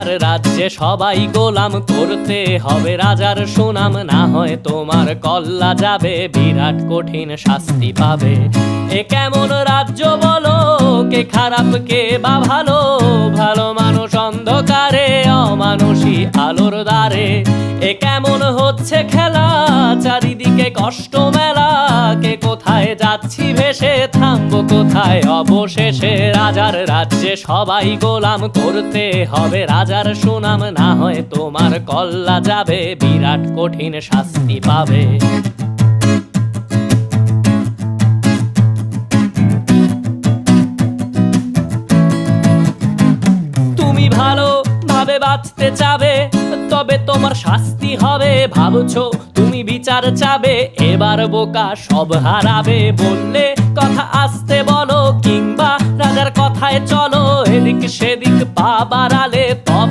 রাজ্যে সবাই গোলাম করতে হবে রাজার সুনাম, না হয় তোমার কল্লা যাবে, বিরাট কঠিন শাস্তি পাবে। এ কেমন রাজ্য বলো, কে খারাপ কে বা ভালো, ভালো মানুষ অন্ধকারে, অমানুষী আলোর দ্বারে। এ কেমন হচ্ছে খেলা, চারিদিকে কষ্ট মেলা, কে কোথায় যাচ্ছি ভেসে, থামবো কোথায় অবশেষে। রাজার রাজ্যে সবাই গোলাম করতে হবে রাজার সুনাম, না হয় তোমার কল্লা যাবে, বিরাট কঠিন শাস্তি পাবে। তুমি ভালো ভাবে বাঁচতে চাবে, তবে তোমার শাস্তি হবে। ভাবছো তুমি বিচার চাবে, এবার বোকা সব হারাবে। বললে কথা আসতে বলো, কিংবা রাজার কথায় চলো, এদিক সেদিক পা বাড়ালে তবে